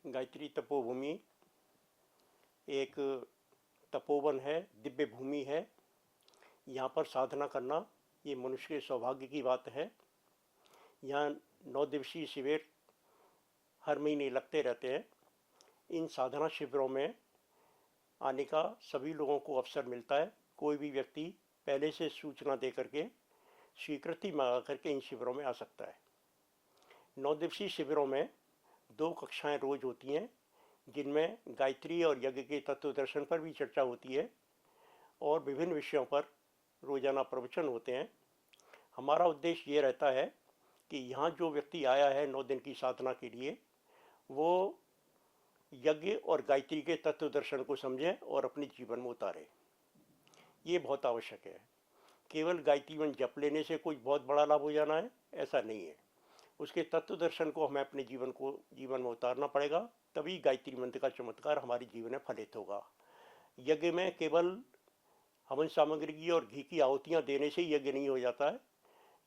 गायत्री तपोभूमि एक तपोवन है, दिव्य भूमि है। यहाँ पर साधना करना ये मनुष्य के सौभाग्य की बात है। यहाँ 9 दिवसीय शिविर हर महीने लगते रहते हैं। इन साधना शिविरों में आने का सभी लोगों को अवसर मिलता है। कोई भी व्यक्ति पहले से सूचना दे करके स्वीकृति मंगा करके इन शिविरों में आ सकता है। 9 दिवसीय शिविरों में 2 कक्षाएं रोज होती हैं, जिनमें गायत्री और यज्ञ के तत्व दर्शन पर भी चर्चा होती है और विभिन्न विषयों पर रोजाना प्रवचन होते हैं। हमारा उद्देश्य ये रहता है कि यहाँ जो व्यक्ति आया है 9 दिन की साधना के लिए, वो यज्ञ और गायत्री के तत्व दर्शन को समझे और अपने जीवन में उतारे। ये बहुत आवश्यक है। केवल गायत्री मंत्र जप लेने से कोई बहुत बड़ा लाभ हो जाना है, ऐसा नहीं है। उसके तत्व दर्शन को हमें अपने जीवन में उतारना पड़ेगा, तभी गायत्री मंत्र का चमत्कार हमारे जीवन में फलित होगा। यज्ञ में केवल हवन सामग्री और घी की आहुतियाँ देने से यज्ञ नहीं हो जाता है।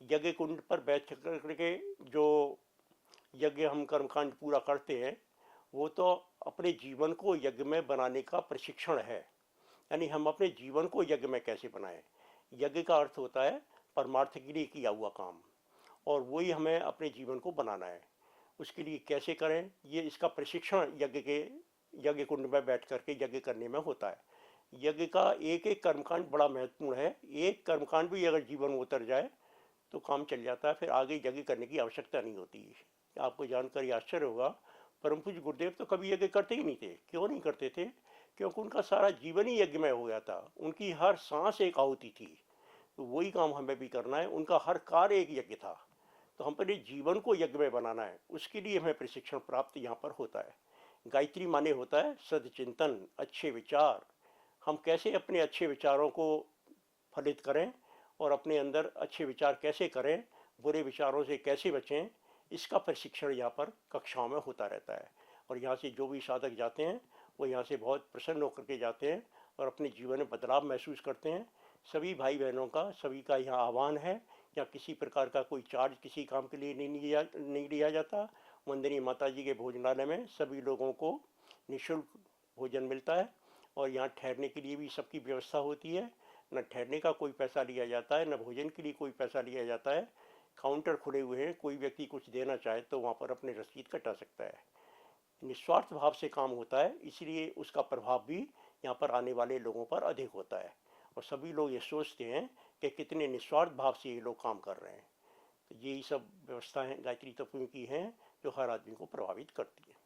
यज्ञ कुंड पर बैठ करके जो यज्ञ हम कर्मकांड पूरा करते हैं, वो तो अपने जीवन को यज्ञ में बनाने का प्रशिक्षण है। यानी हम अपने जीवन को यज्ञ में कैसे बनाएं। यज्ञ का अर्थ होता है परमार्थ के लिए किया हुआ काम, और वही हमें अपने जीवन को बनाना है। उसके लिए कैसे करें, ये इसका प्रशिक्षण यज्ञ कुंड में बैठ करके यज्ञ करने में होता है। यज्ञ का एक एक कर्मकांड बड़ा महत्वपूर्ण है। एक कर्मकांड भी अगर जीवन में उतर जाए तो काम चल जाता है, फिर आगे यज्ञ करने की आवश्यकता नहीं होती। आपको जानकर आश्चर्य होगा, परम पूज्य गुरुदेव तो कभी यज्ञ करते ही नहीं थे। क्यों नहीं करते थे? क्योंकि उनका सारा जीवन ही यज्ञमय हो गया था। उनकी हर सांस एक आहुति थी। तो वही काम हमें भी करना है। उनका हर कार्य एक यज्ञ था। तो हम अपने जीवन को यज्ञ में बनाना है, उसके लिए हमें प्रशिक्षण प्राप्त यहाँ पर होता है। गायत्री माने होता है सदचिंतन, अच्छे विचार। हम कैसे अपने अच्छे विचारों को फलित करें और अपने अंदर अच्छे विचार कैसे करें, बुरे विचारों से कैसे बचें, इसका प्रशिक्षण यहाँ पर कक्षाओं में होता रहता है। और यहाँ से जो भी साधक जाते हैं वो यहाँ से बहुत प्रसन्न होकर के जाते हैं और अपने जीवन में बदलाव महसूस करते हैं। सभी भाई बहनों का, सभी का यहाँ आह्वान है। यहाँ किसी प्रकार का कोई चार्ज किसी काम के लिए नहीं लिया जाता। वंदनीय माता जी के भोजनालय में सभी लोगों को निःशुल्क भोजन मिलता है और यहाँ ठहरने के लिए भी सबकी व्यवस्था होती है। न ठहरने का कोई पैसा लिया जाता है, न भोजन के लिए कोई पैसा लिया जाता है। काउंटर खुले हुए हैं, कोई व्यक्ति कुछ देना चाहे तो वहाँ पर अपने रसीद कटा सकता है। निस्वार्थ भाव से काम होता है, इसलिए उसका प्रभाव भी यहाँ पर आने वाले लोगों पर अधिक होता है। और सभी लोग ये सोचते हैं कि कितने निस्वार्थ भाव से ये लोग काम कर रहे हैं। तो यही सब व्यवस्थाएं गायत्री तपोवन की हैं जो हर आदमी को प्रभावित करती हैं।